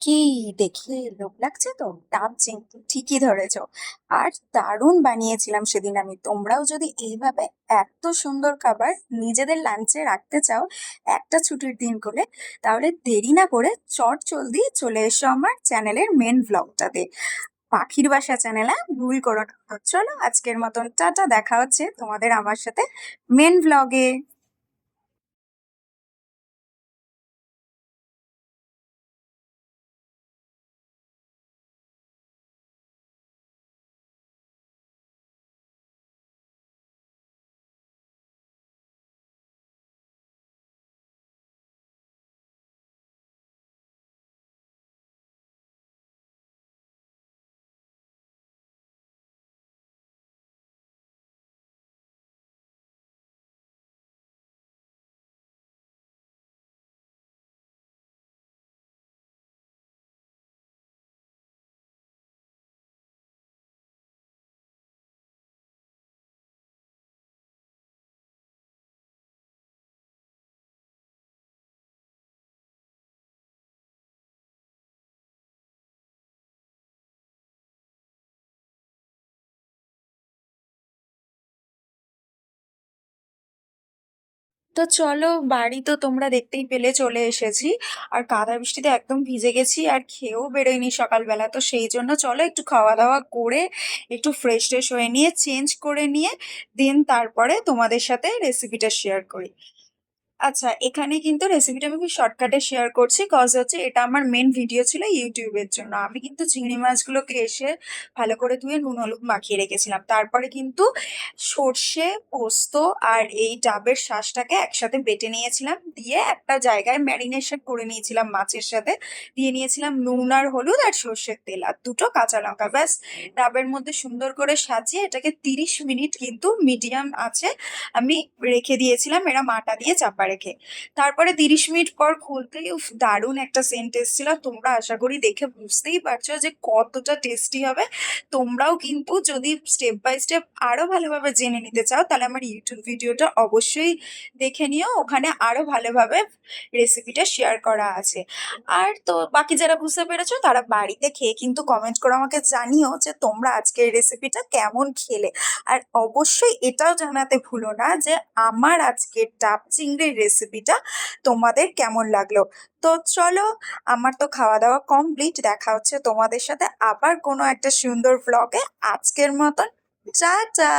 কি দেখে লোভ লাগছে তো? ডাব চিংড়ি ঠিকই ধরেছো। আর দারুণ বানিয়েছিলাম সেদিন আমি। তোমরাও যদি এইভাবে এত সুন্দর খাবার নিজেদের লাঞ্চে রাখতে চাও একটা ছুটির দিন করে, তাহলে দেরি না করে চট জলদি চলে এসো আমার চ্যানেলের মেন ভ্লগটাতে, পাখির বাসা চ্যানেলে। ভুল করো না। তো চলো আজকের মতন টাটা, দেখা হচ্ছে তোমাদের আমার সাথে মেন ভ্লগে। তো চলো, বাড়ি তো তোমরা দেখতেই পেলে চলে এসেছি। আর কাদা বৃষ্টিতে একদম ভিজে গেছি, আর খেয়েও বেরোয়নি সকালবেলা। তো সেই জন্য চলো একটু খাওয়া দাওয়া করে একটু ফ্রেশ ট্রেশ হয়ে নিয়ে চেঞ্জ করে নিয়ে দিন তারপরে তোমাদের সাথে রেসিপিটা শেয়ার করি। আচ্ছা, এখানে কিন্তু রেসিপিটা আমি খুব শর্টকাটে শেয়ার করছি, কজ হচ্ছে এটা আমার মেন ভিডিও ছিল ইউটিউবের জন্য। আমি কিন্তু চিংড়ি মাছগুলোকে এসে ভালো করে ধুয়ে নুন হলুদ মাখিয়ে রেখেছিলাম। তারপরে কিন্তু সর্ষে, পোস্ত আর এই ডাবের শাঁসটাকে একসাথে বেটে নিয়েছিলাম, দিয়ে একটা জায়গায় ম্যারিনেশন করে নিয়েছিলাম মাছের সাথে। দিয়ে নিয়েছিলাম নুন আর হলুদ আর সর্ষের তেল আর দুটো কাঁচা লঙ্কা, ব্যাস। ডাবের মধ্যে সুন্দর করে সাজিয়ে এটাকে 30 মিনিট কিন্তু মিডিয়াম আছে আমি রেখে দিয়েছিলাম, এরা মাটা দিয়ে চাপা রেখে। তারপরে 30 মিনিট পর খুলতেই উফ, দারুণ একটা সেন্ট এসেছিল। তোমরা আশা করি দেখে বুঝতেই পারছো যে কতটা টেস্টি হবে। তোমরাও কিন্তু যদি স্টেপ বাই স্টেপ আরো ভালোভাবে জেনে নিতে চাও, তাহলে আমার ইউটিউব ভিডিওটা অবশ্যই দেখে নিও, ওখানে আরো ভালোভাবে রেসিপিটা শেয়ার করা আছে। আর তো বাকি যারা বুঝতে পেরেছো তারা বাড়িতে খেয়ে কিন্তু কমেন্ট করে আমাকে জানিও যে তোমরা আজকের রেসিপিটা কেমন খেলে। আর অবশ্যই এটাও জানাতে ভুলো না যে আমার আজকের ডাব চিংড়ির রেসিপিটা তোমাদের কেমন লাগলো। তো চলো, আমার তো খাওয়া দাওয়া কমপ্লিট, দেখা হচ্ছে তোমাদের সাথে আবার কোনো একটা সুন্দর ভ্লগে। আজকের মতন টাটা।